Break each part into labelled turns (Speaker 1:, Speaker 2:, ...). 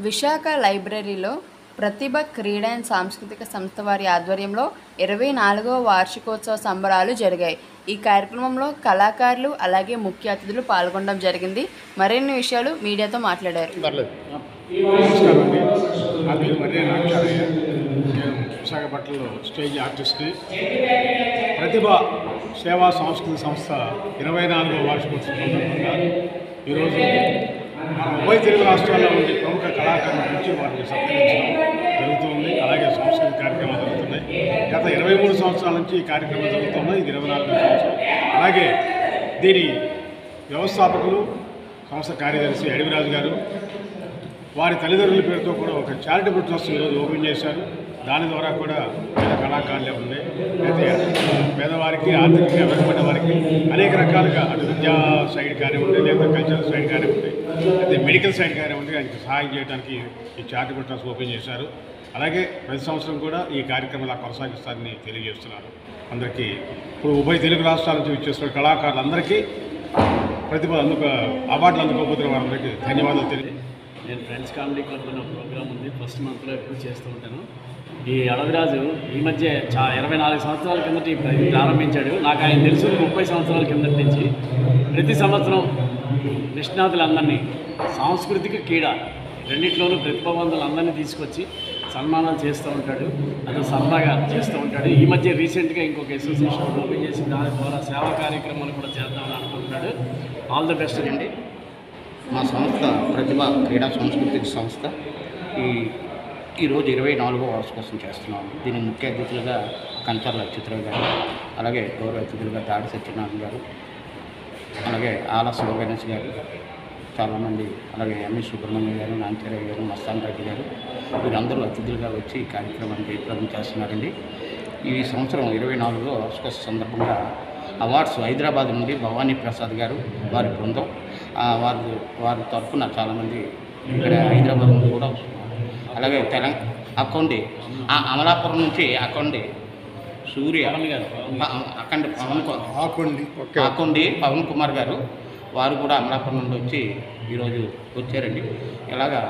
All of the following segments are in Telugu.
Speaker 1: విశాఖ లైబ్రరీలో ప్రతిభ క్రీడా అండ్ సాంస్కృతిక సంస్థ వారి ఆధ్వర్యంలో 24వ వార్షికోత్సవ సంబరాలు జరిగాయి. ఈ కార్యక్రమంలో కళాకారులు అలాగే ముఖ్య అతిథులు పాల్గొనడం జరిగింది. మరిన్ని విషయాలు మీడియాతో మాట్లాడారు.
Speaker 2: విశాఖపట్నంలో స్టేజ్ ఆర్టిస్ట్ని ప్రతిభ సేవా సాంస్కృతిక సంస్థ 24వ వార్షికోత్సవం సందర్భంగా ఈరోజు ఉభయ తెలుగు రాష్ట్రాల్లో ఉండే ప్రముఖ కళాకారుల గురించి వారిని సత్కరించడం జరుగుతుంది. అలాగే సాంస్కృతిక కార్యక్రమాలు జరుగుతున్నాయి. గత 23 సంవత్సరాల నుంచి ఈ కార్యక్రమాలు జరుగుతున్నాయి. ఇది 24వ సంవత్సరం. అలాగే దీని వ్యవస్థాపకులు సంస్థ కార్యదర్శి అడవిరాజు గారు వారి తల్లిదండ్రుల పేరుతో కూడా ఒక చారిటబుల్ ట్రస్ట్ ఈరోజు ఓపెన్ చేశారు. దాని ద్వారా కూడా పేద కళాకారులే ఉన్నాయి. అయితే పేదవారికి ఆర్థికంగా వెనుకబడిన వారికి అనేక రకాలుగా అటు విద్యా సైడ్ కానివ్వండి, లేదా కల్చరల్ సైడ్ కానివ్వండి, అయితే మెడికల్ సైడ్ కానివ్వండి, ఆయనకి సహాయం చేయడానికి ఈ చారిటబుల్ ట్రస్ట్ ఓపెన్ చేశారు. అలాగే ప్రతి సంవత్సరం కూడా ఈ కార్యక్రమాలు కొనసాగిస్తారని తెలియజేస్తున్నారు. అందరికీ ఇప్పుడు ఉభయ తెలుగు రాష్ట్రాల నుంచి వచ్చేస్తున్న కళాకారులందరికీ ప్రతిభ అవార్డులు అందుకోబోతున్న వారందరికీ ధన్యవాదాలు తెలియజేస్తాను.
Speaker 3: నేను ఫ్రెండ్స్ కామెడీ క్లబ్ అనే ప్రోగ్రామ్ ఉంది, ఫస్ట్ మంత్లో ఎప్పుడు చేస్తూ ఉంటాను. ఈ అడవిరాజు ఈ మధ్య 24 సంవత్సరాల కిందట ప్రారంభించాడు. నాకు ఆయన తెలుసు 30 సంవత్సరాల కిందటి నుంచి. ప్రతి సంవత్సరం నిష్ణాతులందరినీ సాంస్కృతిక క్రీడా రెండింటిలోనూ ప్రతిభావంతులందరినీ తీసుకొచ్చి సన్మానాలు చేస్తూ ఉంటాడు. అది సరదాగా చేస్తూ ఉంటాడు. ఈ మధ్య రీసెంట్గా ఇంకొక అసోసియేషన్ ఓపెన్ చేసి దాని ద్వారా సేవా కార్యక్రమాలు కూడా చేద్దామని అనుకుంటున్నాడు. ఆల్ ద బెస్ట్ అండి.
Speaker 4: మా సంస్థ ప్రతిభ క్రీడా సాంస్కృతిక సంస్థ ఈరోజు 24వ వార్షికోత్సవం చేస్తున్నాము. దీని ముఖ్య అతిథులుగా కంచర్ల చిత్రయ్య గారు, అలాగే గౌరవ అతిథులుగా దాడి సత్యనారాయణ గారు, అలాగే ఆల శివగణేష్ గారు, చాలామంది, అలాగే ఎంఎస్ సుబ్రహ్మణ్యం గారు, నాంచారయ్య గారు, మస్తాన్ రెడ్డి గారు, వీరందరూ అతిథులుగా వచ్చి ఈ కార్యక్రమాన్ని జయప్రదం చేస్తున్నారండి. ఈ సంవత్సరం 24వ వార్షికోత్సవ సందర్భంగా అవార్డ్స్ హైదరాబాద్ నుండి భవానీ ప్రసాద్ గారు వారి బృందం వారి తరఫున చాలామంది ఇక్కడ హైదరాబాద్ నుండి కూడా వస్తున్నారు. అలాగే అక్కండి అమలాపురం నుంచి అక్కండి సూర్య అక్కండి పవన్ కుమార్ గారు వారు కూడా అమలాపురం నుండి వచ్చి ఈరోజు వచ్చారండి. ఇలాగా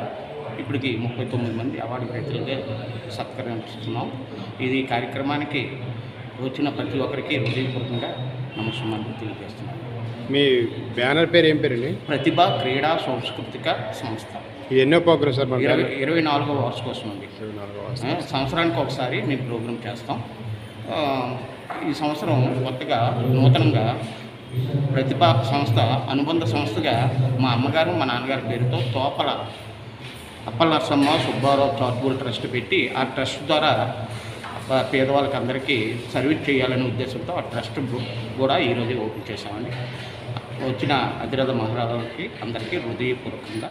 Speaker 4: ఇప్పటికి 39 మంది అవార్డు గ్రహీతలుగా సత్కరిస్తున్నాం. ఇది కార్యక్రమానికి వచ్చిన ప్రతి ఒక్కరికి హృదయపూర్వకంగా నమస్కారాలు తెలియజేస్తున్నాను.
Speaker 5: మీ బ్యానర్ పేరు ఏం పేరండి?
Speaker 4: ప్రతిభ క్రీడా సాంస్కృతిక సంస్థ.
Speaker 5: ఎన్నో ప్రోగ్రామ్ సార్?
Speaker 4: 24వ వార్షికోత్సవం అండి. సంవత్సరానికి ఒకసారి మేము ప్రోగ్రాం చేస్తాం. ఈ సంవత్సరం కొత్తగా నూతనంగా ప్రతిభ సంస్థ అనుబంధ సంస్థగా మా అమ్మగారు మా నాన్నగారి పేరుతో తోపల అప్పల నరసమ్మ సుబ్బారావు చారిటబుల్ ట్రస్ట్ పెట్టి ఆ ట్రస్ట్ ద్వారా పేదవాళ్ళకి అందరికీ సర్వీస్ చేయాలనే ఉద్దేశంతో ఆ ట్రస్ట్ కూడా ఈరోజు ఓపెన్ చేశామండి. వచ్చిన అతిరథ మహారాజులకి అందరికీ హృదయపూర్వకంగా